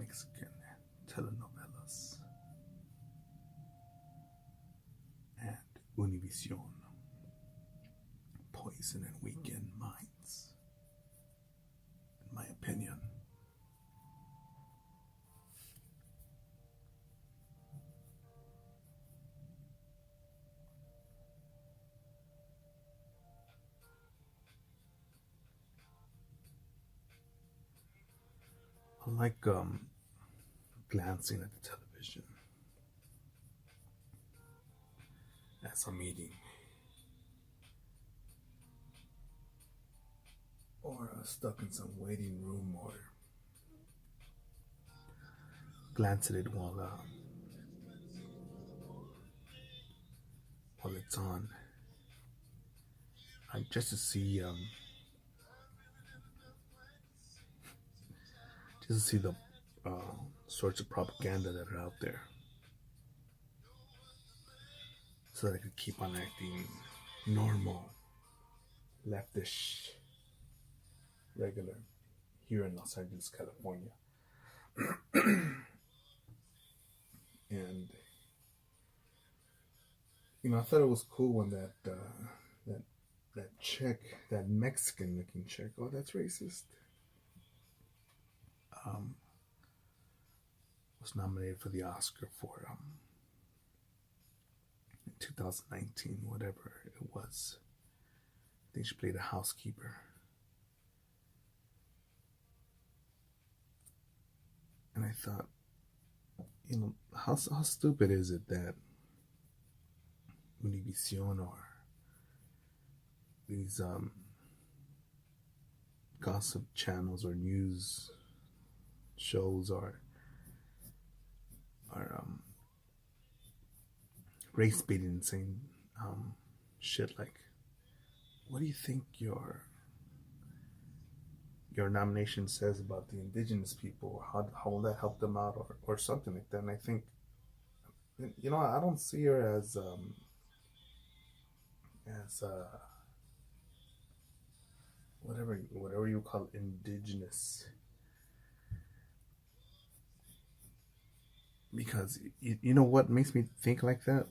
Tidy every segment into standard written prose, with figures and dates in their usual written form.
Mexican telenovelas and Univision poison and weaken minds, in my opinion. I like glancing at the television as I'm eating or stuck in some waiting room or glance at it while it's on, just to see the uh, sorts of propaganda that are out there, so that I could keep on acting normal, leftish, regular here in Los Angeles, California. And I thought it was cool when that that chick, that Mexican-looking chick. Oh, that's racist. Um, was nominated for the Oscar for 2019, whatever it was. I think she played a housekeeper. And I thought, how stupid is it that Univision or these gossip channels or news shows are race baiting and saying shit like, what do you think your nomination says about the indigenous people? How will that help them out, or something like that? And I think, I don't see her as whatever you call indigenous, because you know what makes me think like that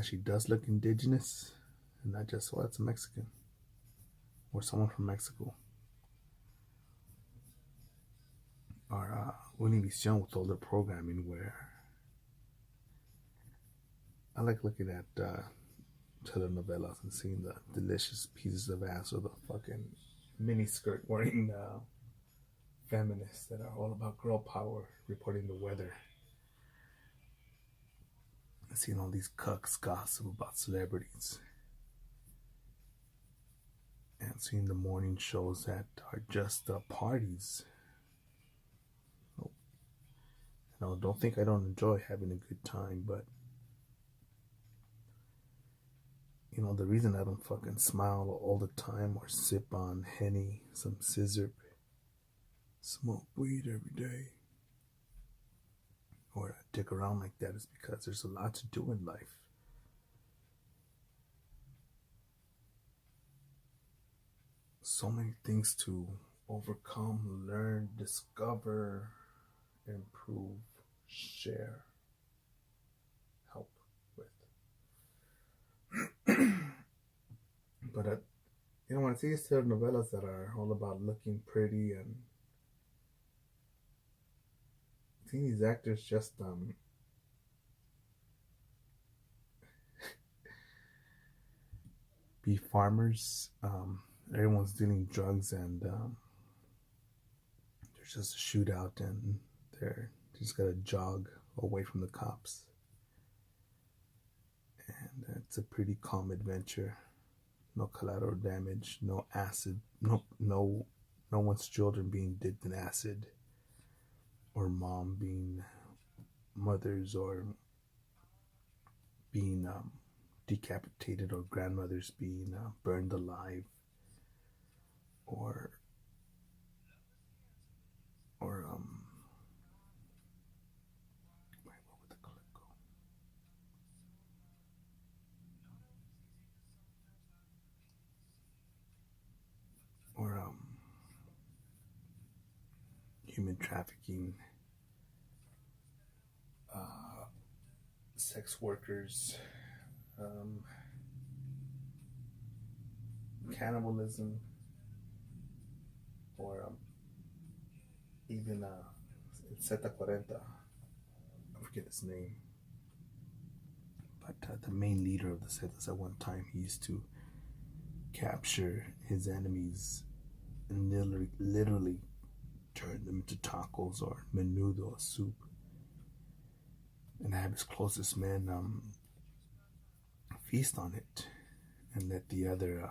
she does look indigenous and not just, well, it's a Mexican or someone from Mexico. Or Univision with all the programming, where I like looking at telenovelas and seeing the delicious pieces of ass or the fucking mini skirt wearing feminists that are all about girl power reporting the weather. And seeing all these cucks gossip about celebrities. And seeing the morning shows that are just parties. Don't think I don't enjoy having a good time, but the reason I don't fucking smile all the time or sip on Henny, some scissor, smoke weed every day, or dick around like that is because there's a lot to do in life. So many things to overcome, learn, discover, improve, share, help with. But when I see these telenovelas that are all about looking pretty and seeing these actors just be farmers, everyone's dealing drugs, and there's just a shootout, and they're just gotta jog away from the cops. And it's a pretty calm adventure. No collateral damage, no acid, no one's children being dipped in acid, or mom being mothers, or being decapitated, or grandmothers being burned alive, or wait, what would the clip go? Or human trafficking, uh, sex workers, um, cannibalism, or even Zeta 40. I forget his name. But the main leader of the Zetas at one time, he used to capture his enemies and literally turn them into tacos or menudo, soup, and have his closest men feast on it and let the other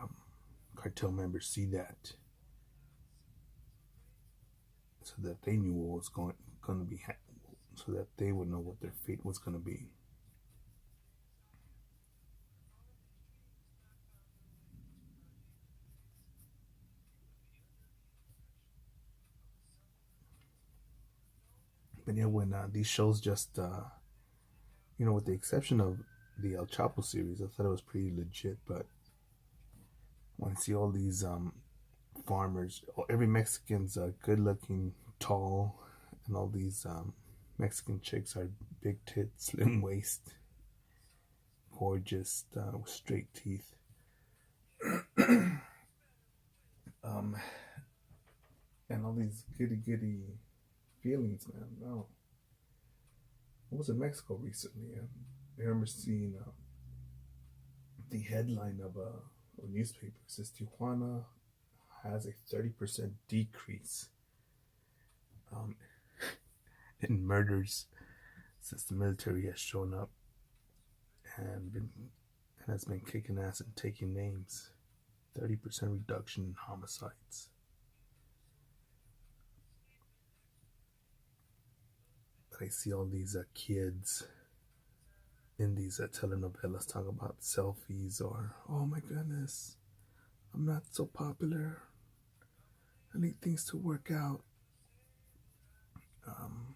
cartel members see that, so that they knew what was going to be, so that they would know what their fate was going to be. But yeah, when these shows just, with the exception of the El Chapo series, I thought it was pretty legit. But when I see all these farmers, every Mexican's good looking, tall, and all these Mexican chicks are big tits, slim waist, gorgeous, with straight teeth. And all these goody feelings, man. No, I was in Mexico recently, and I remember seeing the headline of a newspaper. It says Tijuana has a 30% decrease um, in murders since the military has shown up and has been kicking ass and taking names. 30% reduction in homicides. But I see all these kids in these telenovelas talk about selfies or, oh my goodness, I'm not so popular. I need things to work out. Um,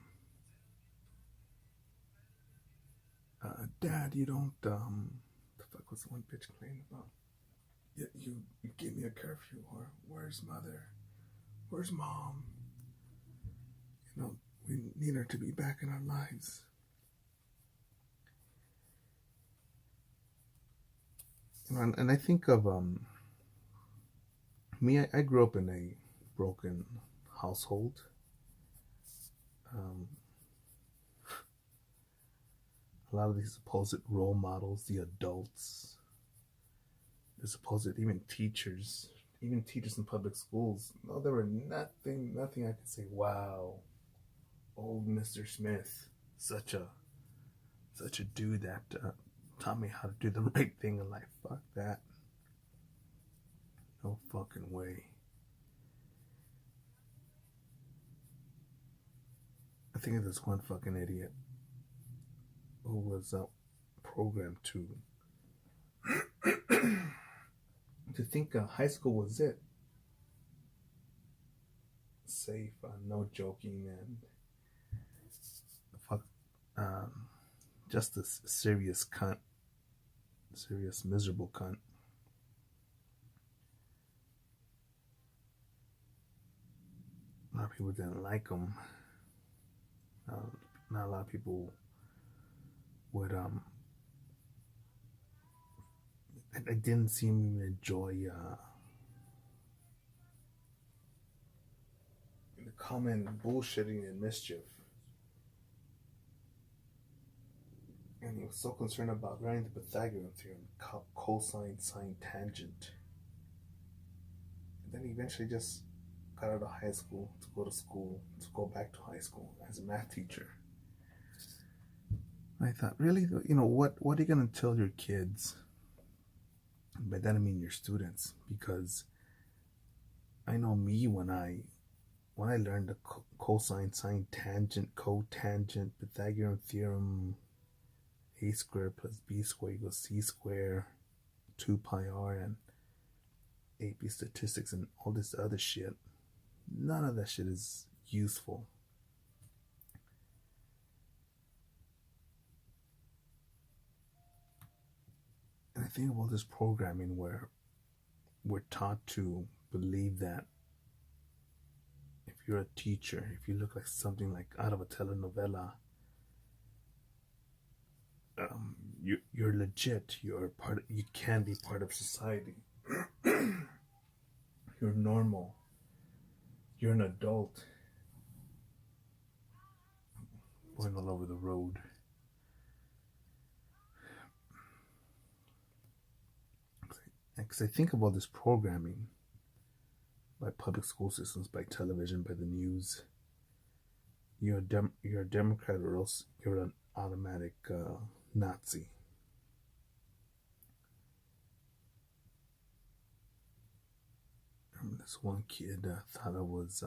Dad, you don't. The fuck was the one bitch complaining about? You give me a curfew, or where's mother? Where's mom? We need her to be back in our lives. And I think of me. I grew up in a broken household. Um, a lot of these supposed role models, the adults, the supposed even teachers in public schools. No, there were nothing I could say. Wow, old Mr. Smith, such a dude that taught me how to do the right thing in life. Fuck that. No fucking way. I think of this one fucking idiot who was programmed to think high school was it. Safe, no joking, and fuck, just a serious cunt, serious miserable cunt. A lot of people didn't like him. Not a lot of people would I didn't seem to enjoy the common bullshitting and mischief. And he was so concerned about learning the Pythagorean theorem, cosine, sine, tangent. And then he eventually just got out of high school, to go back to high school as a math teacher. I thought, really, what are you going to tell your kids? By that I mean your students, because I know me when I learned the cosine, sine, tangent, cotangent, Pythagorean theorem, a squared plus b squared equals c squared, 2 pi r, and AP statistics and all this other shit. None of that shit is useful. And I think of all this programming where we're taught to believe that if if you're a teacher, if you look like something like out of a telenovela, you're legit. You're part. You can be part of society. You're normal. You're an adult. Going all over the road. Because I think about this programming by public school systems, by television, by the news. You're a Democrat, or else you're an automatic Nazi. I remember this one kid thought I was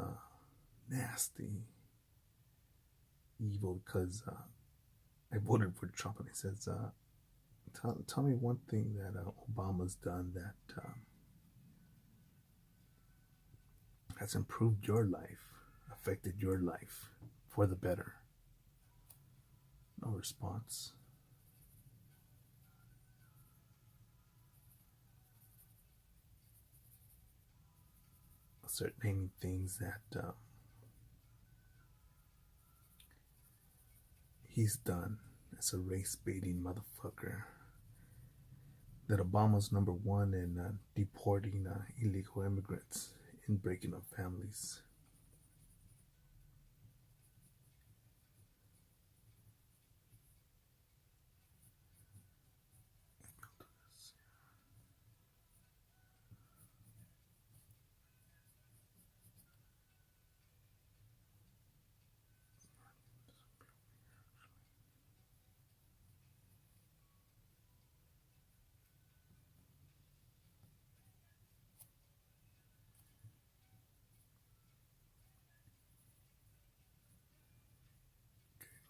nasty, evil, because I voted for Trump, and he says, tell me one thing that Obama's done that has improved your life, affected your life for the better. No response. I'll start naming things that he's done as a race baiting motherfucker. That Obama's number one in deporting illegal immigrants and breaking up families.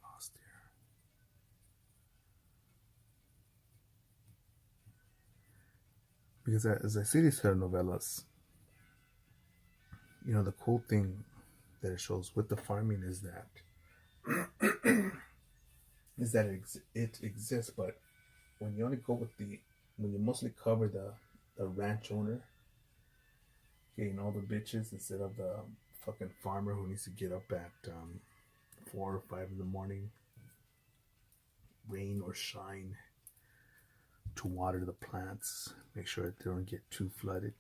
Lost here. Because as I see these telenovelas, the cool thing that it shows with the farming is that it exists, but when you only go with when you mostly cover the ranch owner getting all the bitches instead of the fucking farmer who needs to get up at 4 or 5 in the morning, rain or shine, to water the plants, make sure that they don't get too flooded,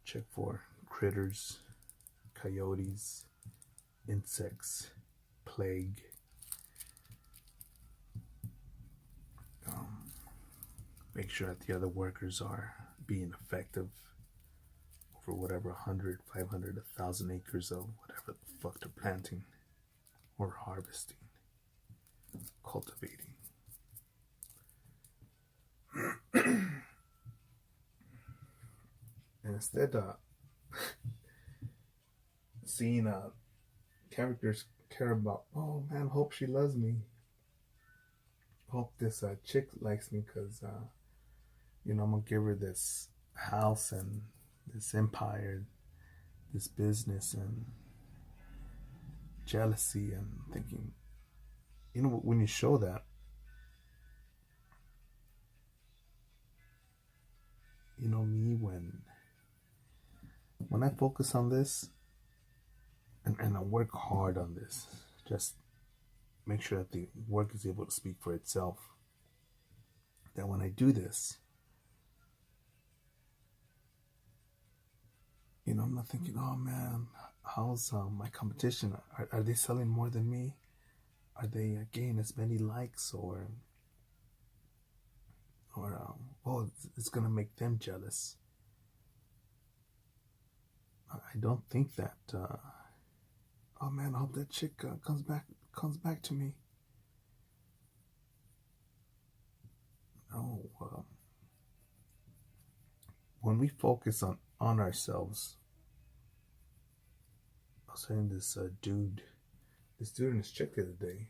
check for critters, coyotes, insects, plague, make sure that the other workers are being effective over whatever 100, 500, 1,000 acres of whatever the fuck they're planting or harvesting, cultivating. And instead, seeing characters care about, oh man, hope she loves me. Hope this chick likes me because, I'm going to give her this house and this empire, this business, and jealousy, and thinking, when you show that, me, when I focus on this and I work hard on this, just make sure that the work is able to speak for itself, that when I do this, I'm not thinking, oh man, how's my competition? Are they selling more than me? Are they getting as many likes, or oh, it's gonna make them jealous? I don't think that. Oh man, I hope that chick comes back to me. No. When we focus on ourselves, I was saying this dude and his chick the other day.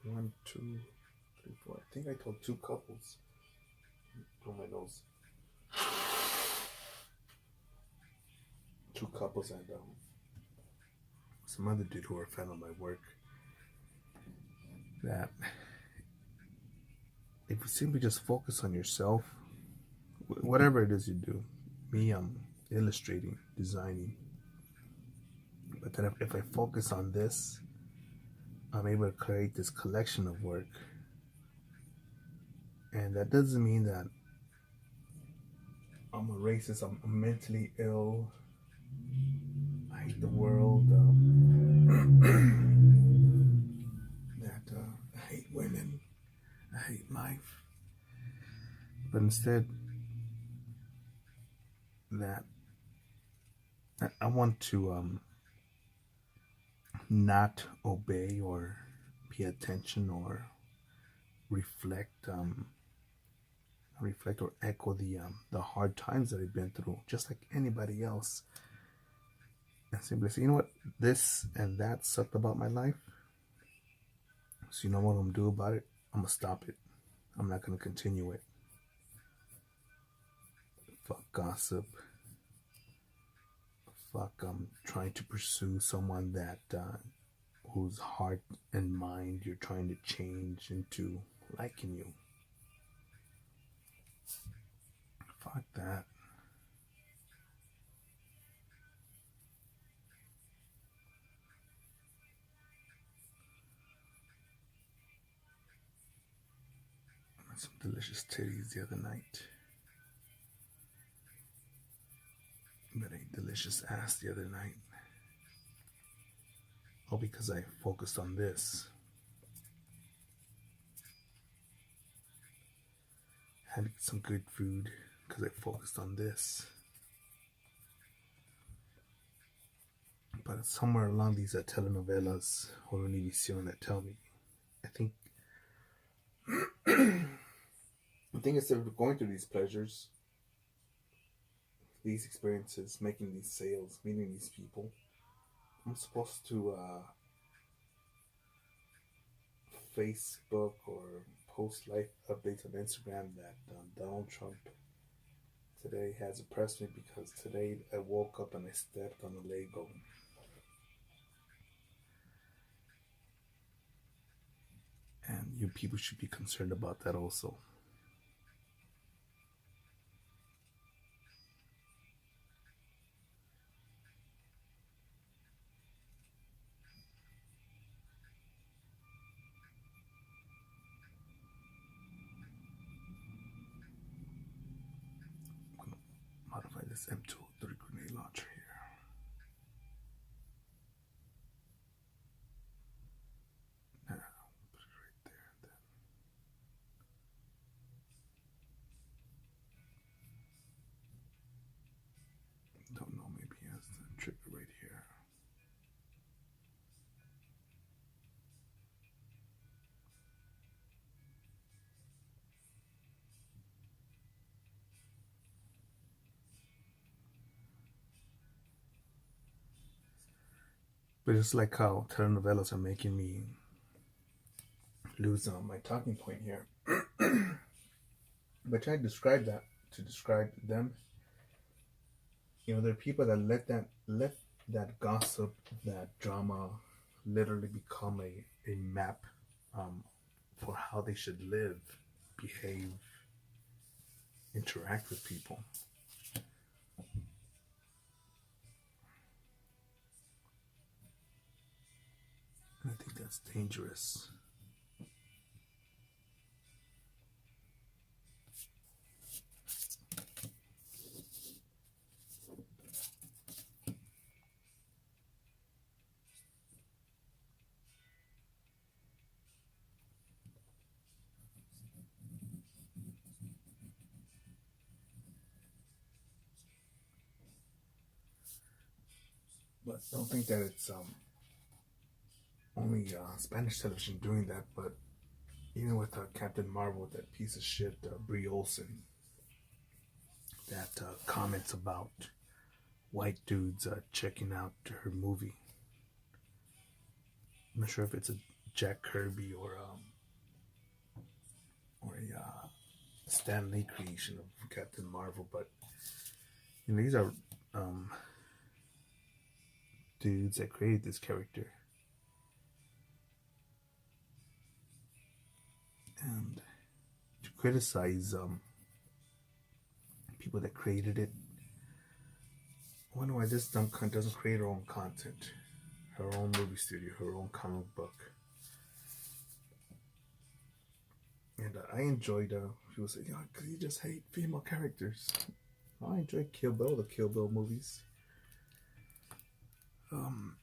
1, 2, 3, 4. I think I told 2 couples. Blow my nose. 2 couples and some other dude who are a fan of my work, that if you simply just focus on yourself, whatever it is you do, me, I'm illustrating, designing, But then if I focus on this, I'm able to create this collection of work. And that doesn't mean that I'm a racist, I'm mentally ill, I hate the world, that I hate women, I hate life. But instead, that I want to not obey or pay attention or reflect reflect or echo the hard times that I've been through, just like anybody else, and simply say, you know what, this and that sucked about my life. So you know what I'm gonna do about it? I'm gonna stop it. I'm not gonna continue it. Fuck gossip. Fuck trying to pursue someone that whose heart and mind you're trying to change into liking you. Fuck that. I had some delicious titties the other night. But a delicious ass the other night. All because I focused on this. Had some good food because I focused on this. But somewhere along these telenovelas or Univision that tell me, I think instead of going through these pleasures, these experiences, making these sales, meeting these people, I'm supposed to Facebook or post life updates on Instagram that Donald Trump today has impressed me because today I woke up and I stepped on a Lego. And you people should be concerned about that also. I'm going to modify this M203 grenade launcher here. Now, put it right there. Then. Don't know, maybe he has the trigger right here. But it's like how telenovelas are making me lose my talking point here. But trying to describe that, to describe them, there are people that let that gossip, that drama, literally become a map for how they should live, behave, interact with people. And I think that's dangerous. But I don't think that it's only Spanish television doing that, but even with Captain Marvel, that piece of shit, Brie Olsen, that comments about white dudes checking out her movie. I'm not sure if it's a Jack Kirby or a Stan Lee creation of Captain Marvel, but these are dudes that created this character. And to criticize people that created it, I wonder why this dumb cunt doesn't create her own content. her own movie studio, her own comic book. And I enjoyed, people say, yeah, because you just hate female characters. I enjoy Kill Bill, the Kill Bill movies. Um,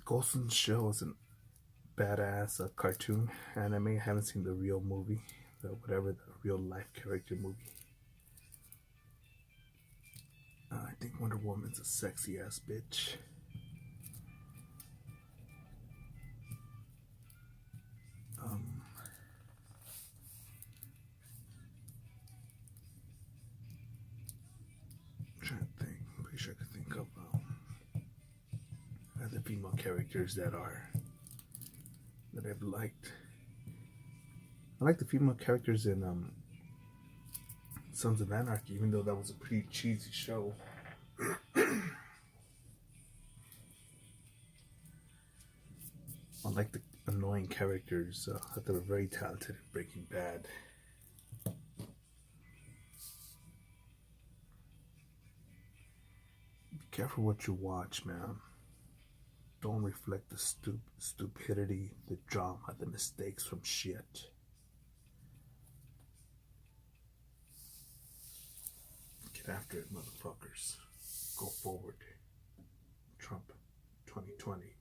Ghost in the Shell is a badass cartoon anime. I haven't seen the real movie, the real life character movie. I think Wonder Woman's a sexy ass bitch. Um, I'm trying to think. I'm pretty sure I could think of other female characters that I've liked. I like the female characters in Sons of Anarchy, even though that was a pretty cheesy show. I like the annoying characters. I thought they were very talented in Breaking Bad. Be careful what you watch, man. Don't reflect the stupidity, the drama, the mistakes from shit. Get after it, motherfuckers. Go forward. Trump 2020.